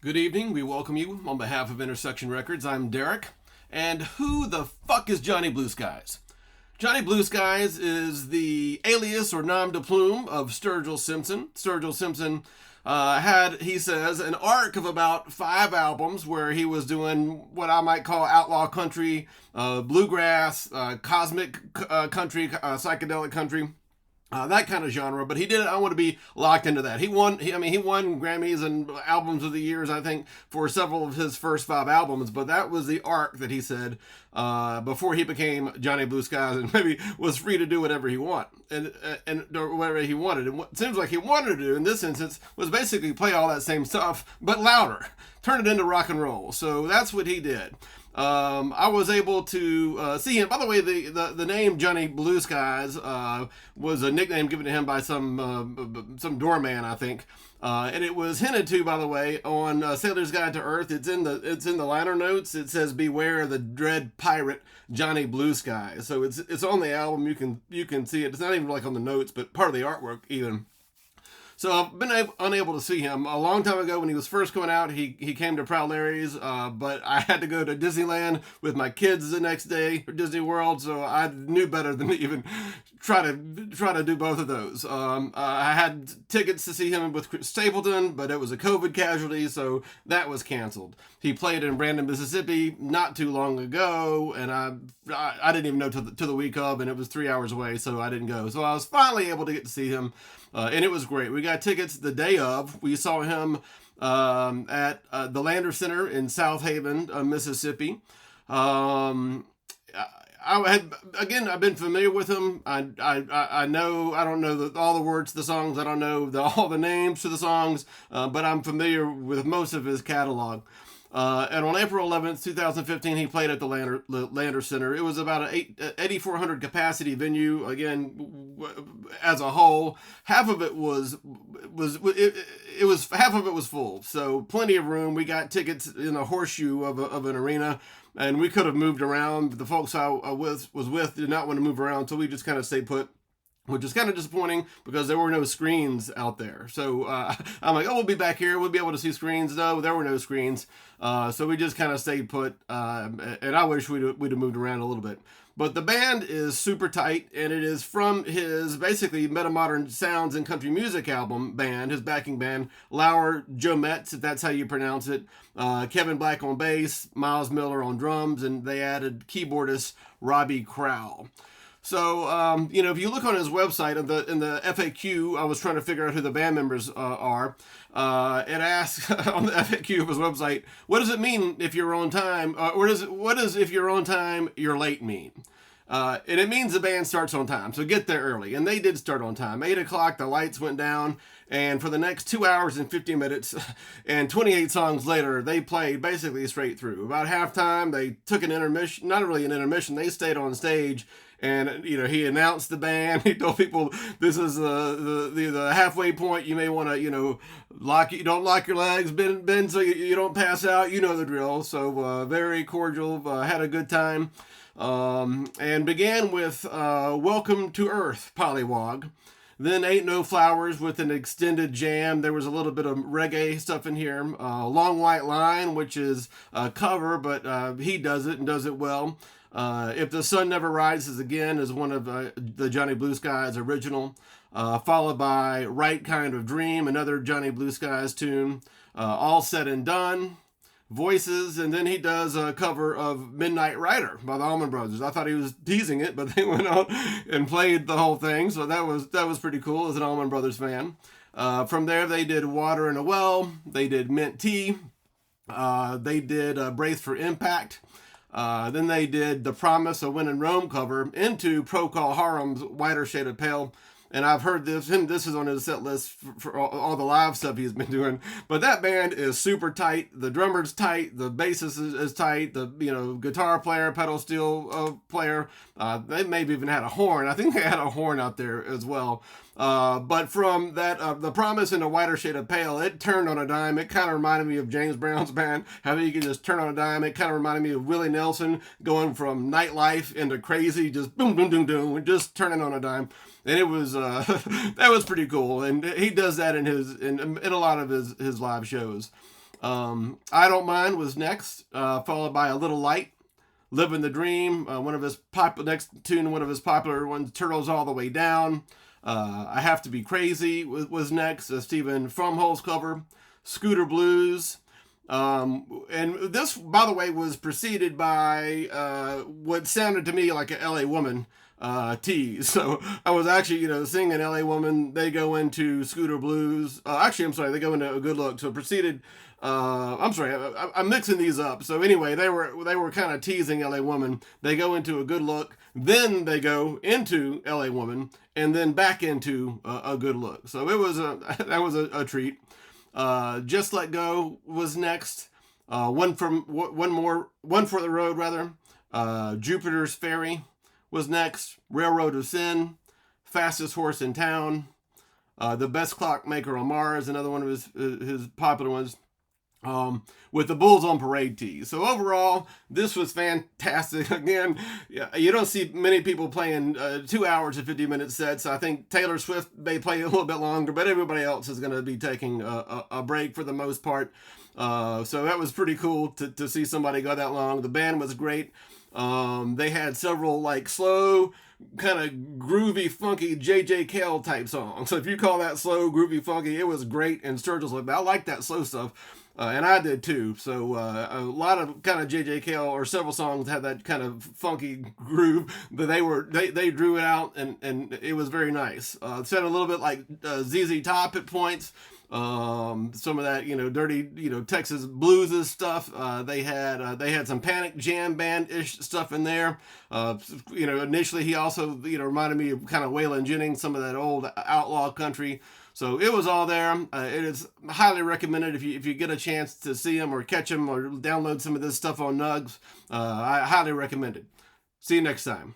Good evening. We welcome you on behalf of Intersection Records. I'm Derek. And who the fuck is Johnny Blue Skies? Johnny Blue Skies is the alias or nom de plume of Sturgill Simpson. Sturgill Simpson had, he says, an arc of about 5 albums where he was doing what I might call outlaw country, bluegrass, cosmic country, psychedelic country. That kind of genre, but he did. I want to be locked into that. He won. He won Grammys and albums of the years, I think, for several of his first 5 albums. But that was the arc that he said before he became Johnny Blue Skies and maybe was free to do whatever he and whatever he wanted. And what it seems like he wanted to do in this instance was basically play all that same stuff but louder, turn it into rock and roll. So that's what he did. I was able to see him. By the way, the name Johnny Blue Skies was a nickname given to him by some doorman, I think, and it was hinted to, by the way, on Sailor's Guide to Earth. It's in the liner notes. It says, "Beware the dread pirate Johnny Blue Skies." So it's on the album. You can see it. It's not even like on the notes, but part of the artwork even. So I've been unable to see him. A long time ago when he was first coming out, he came to Proud Larry's, but I had to go to Disneyland with my kids the next day, or Disney World, so I knew better than to even try to do both of those. I had tickets to see him with Stapleton, but it was a COVID casualty, so that was canceled. He played in Brandon, Mississippi not too long ago, and I didn't even know to the week of, and it was 3 hours away, so I didn't go. So I was finally able to get to see him. And it was great. We got tickets the day of. We saw him at the Lander Center in Southaven, Mississippi. I've been familiar with him. I know I don't know all the words to the songs. I don't know all the names to the songs, but I'm familiar with most of his catalog. And on April 11th, 2015, he played at the Lander Center. It was about an 8,400 capacity venue. Again, as a whole, half of it was half of it was full. So plenty of room. We got tickets in a horseshoe of an arena, and we could have moved around. The folks I was with did not want to move around, so we just kind of stayed put, which is kind of disappointing because there were no screens out there. So I'm like, oh, we'll be back here. We'll be able to see screens. No, there were no screens. So we just kind of stayed put. And I wish we'd have moved around a little bit. But the band is super tight, and it is from his basically Metamodern Sounds and Country Music album band, his backing band, Lauer Jometz, if that's how you pronounce it. Kevin Black on bass, Miles Miller on drums, and they added keyboardist Robbie Crowell. So, if you look on his website in the FAQ, I was trying to figure out who the band members are. It asks on the FAQ of his website, what does it mean if you're on time? What does if you're on time, you're late mean? And it means the band starts on time, so get there early. And they did start on time. 8 o'clock, the lights went down, and for the next 2 hours and 50 minutes and 28 songs later, they played basically straight through. About halftime, they took an intermission, not really an intermission, they stayed on stage. And he announced the band. He told people this is the halfway point. You may want to don't lock your legs, bend so you don't pass out. You know the drill. So very cordial. Had a good time, and began with "Welcome to Earth" Pollywog. Then "Ain't No Flowers" with an extended jam. There was a little bit of reggae stuff in here. "Long White Line," which is a cover, but he does it and does it well. "If the Sun Never Rises Again" is one of the Johnny Blue Skies original, followed by "Right Kind of Dream," another Johnny Blue Skies tune. "All Said and Done," Voices, and then he does a cover of "Midnight Rider" by the Allman Brothers. I thought he was teasing it, but they went out and played the whole thing, so that was pretty cool as an Allman Brothers fan. From there, they did "Water in a Well," they did "Mint Tea," they did "Brace for Impact." Then they did "The Promise," a When in Rome cover, into Procol Harum's "Whiter Shade of Pale." And I've heard this is on his set list for all the live stuff he's been doing. But that band is super tight. The drummer's tight. The bassist is tight. The guitar player, pedal steel player. They maybe even had a horn. I think they had a horn out there as well. But from that, "The Promise" and "A Whiter Shade of Pale," it turned on a dime. It kind of reminded me of James Brown's band. How you can just turn on a dime. It kind of reminded me of Willie Nelson going from Nightlife into Crazy, just boom, boom, boom, boom, just turning on a dime. And it was that was pretty cool. And he does that in a lot of his live shows. I Don't Mind was next, followed by A Little Light. Living the Dream, one of his next tune, one of his popular ones, Turtles All the Way Down. I Have to Be Crazy was next, Stephen Fromhol's cover. Scooter Blues. And this, by the way, was preceded by what sounded to me like an LA Woman tease. So I was actually, singing LA Woman. They go into Scooter Blues. Actually, I'm sorry, they go into A Good Look. So preceded. I'm sorry, I'm mixing these up. So anyway, they were kind of teasing LA Woman. They go into A Good Look, then they go into LA Woman, and then back into A Good Look. So it was that was a treat. Just Let Go was next. One for the Road rather. Jupiter's Ferry was next. Railroad of Sin. Fastest Horse in Town. The Best Clockmaker on Mars, another one of his popular ones. With the Bulls on Parade tee. So overall, this was fantastic. Again, you don't see many people playing 2 hours and 50-minute sets. I think Taylor Swift may play a little bit longer, but everybody else is going to be taking a break for the most part. So that was pretty cool to see somebody go that long. The band was great. They had several slow, kind of groovy, funky J.J. Cale type songs. So if you call that slow, groovy, funky, it was great. And Sturgill's like, I like that slow stuff. And I did too. So a lot of kind of J.J. Cale, or several songs had that kind of funky groove, but they drew it out, and it was very nice. It sounded a little bit like ZZ Top at points. Some of that dirty Texas blues stuff. They had some Panic jam band-ish stuff in there. Initially he also reminded me of kind of Waylon Jennings, some of that old outlaw country. So it was all there. It is highly recommended if you get a chance to see them or catch them or download some of this stuff on Nugs. I highly recommend it. See you next time.